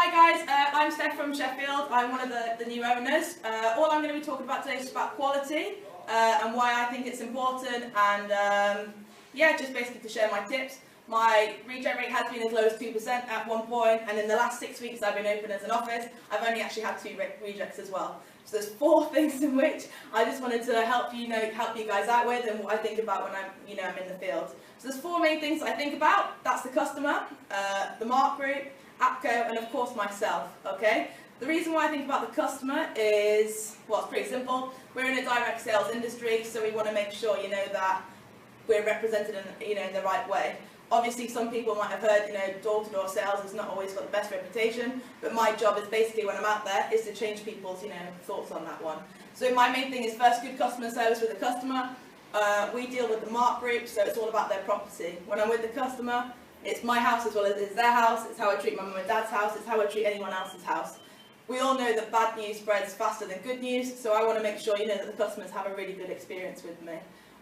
Hi guys, I'm Steph from Sheffield. I'm one of the new owners. All I'm going to be talking about today is about quality and why I think it's important, and yeah, just basically to share my tips. My reject rate has been as low as 2% at one point, and in the last 6 weeks I've been open as an office, I've only actually had 2 rejects as well. So there's 4 things in which I just wanted to help you guys out with, and what I think about when I'm in the field. So there's 4 main things I think about. That's the customer, the mark group, APCO, and of course myself. Okay. The reason why I think about the customer is, well, it's pretty simple. We're in a direct sales industry, so we want to make sure that we're represented in the right way. Obviously, some people might have heard, door-to-door sales has not always got the best reputation, but my job is basically, when I'm out there, is to change people's, thoughts on that one. So my main thing is first, good customer service with the customer. We deal with the mark group, so it's all about their property. When I'm with the customer, it's my house as well as it's their house. It's how I treat my mum and dad's house. It's how I treat anyone else's house. We all know that bad news spreads faster than good news, so I want to make sure, that the customers have a really good experience with me.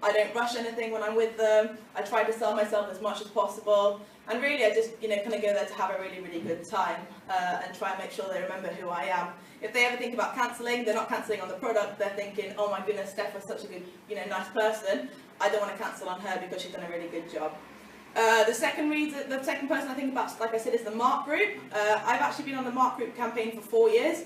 I don't rush anything when I'm with them. I try to sell myself as much as possible, and really I just kind of go there to have a really, really good time and try and make sure they remember who I am. If they ever think about cancelling, they're not cancelling on the product. They're thinking, oh my goodness, Steph was such a good, nice person. I don't want to cancel on her because she's done a really good job. The second person I think about, like I said, is the mark group. I've actually been on the mark group campaign for 4 years,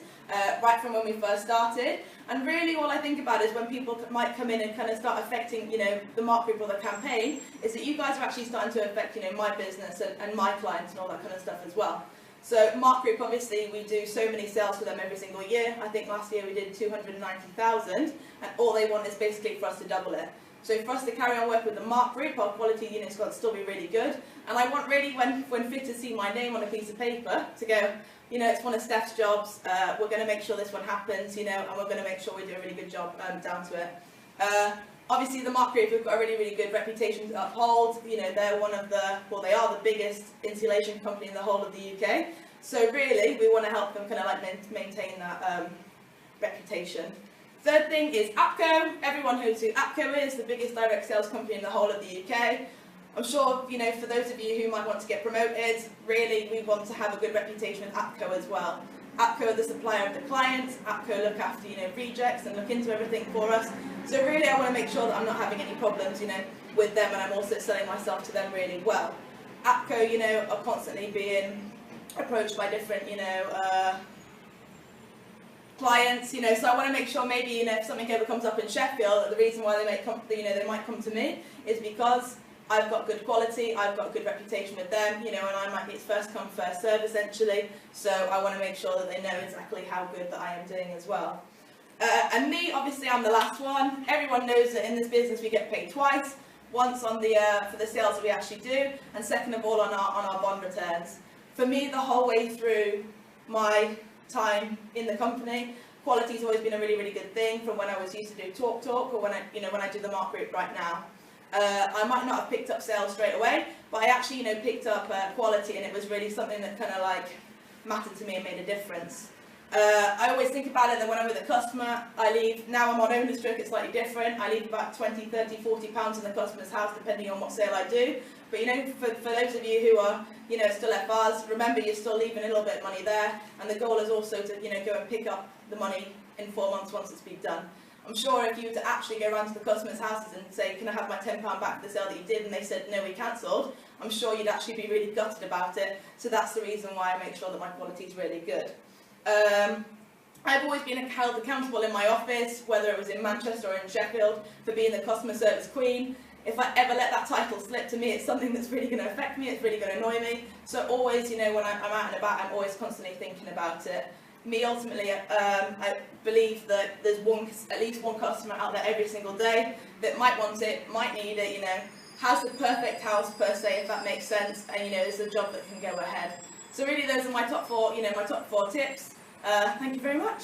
right from when we first started. And really all I think about is when people might come in and kind of start affecting, the mark group or the campaign, is that you guys are actually starting to affect, my business and my clients and all that kind of stuff as well. So mark group, obviously, we do so many sales for them every single year. I think last year we did 290,000, and all they want is basically for us to double it. So for us to carry on work with the mark group, our quality unit's got to still be really good. And I want really, when fitters see my name on a piece of paper, to go, it's one of Steph's jobs, we're going to make sure this one happens, and we're going to make sure we do a really good job down to it. Obviously the mark group have got a really, really good reputation to uphold. They're one of they are the biggest insulation company in the whole of the UK. So really, we want to help them kind of like maintain that reputation. Third thing is APCO. Everyone knows who APCO is, the biggest direct sales company in the whole of the UK. I'm sure, for those of you who might want to get promoted, really we want to have a good reputation with APCO as well. APCO are the supplier of the clients. APCO look after, rejects and look into everything for us. So really I want to make sure that I'm not having any problems, with them, and I'm also selling myself to them really well. APCO, are constantly being approached by different, clients, so I want to make sure maybe, if something ever comes up in Sheffield, the reason why they might come to me is because I've got good quality, I've got a good reputation with them, and I might be first come, first serve essentially, so I want to make sure that they know exactly how good that I am doing as well. And me, obviously I'm the last one. Everyone knows that in this business we get paid twice, once on for the sales that we actually do, and second of all on our bond returns. For me, the whole way through my time in the company, quality's always been a really, really good thing, from when I was used to do talk or when I do the mark group right now. I might not have picked up sales straight away, but I actually picked up quality, and it was really something that kind of like mattered to me and made a difference. I always think about it that when I'm with a customer, I leave, now I'm on owner's stroke, it's slightly different, I leave about 20, 30, 40 pounds in the customer's house depending on what sale I do. But for those of you who are still FRs, remember you're still leaving a little bit of money there, and the goal is also to go and pick up the money in 4 months once it's been done. I'm sure if you were to actually go around to the customers' houses and say, can I have my £10 back for the sale that you did, and they said no, we cancelled, I'm sure you'd actually be really gutted about it. So that's the reason why I make sure that my quality is really good. I've always been held accountable in my office, whether it was in Manchester or in Sheffield, for being the customer service queen. If I ever let that title slip, to me it's something that's really going to affect me, it's really going to annoy me. So always, when I'm out and about, I'm always constantly thinking about it. Me, ultimately, I believe that there's at least one customer out there every single day that might want it, might need it, has the perfect house per se, if that makes sense, and is a job that can go ahead. So really those are my top 4, my top 4 tips. Thank you very much.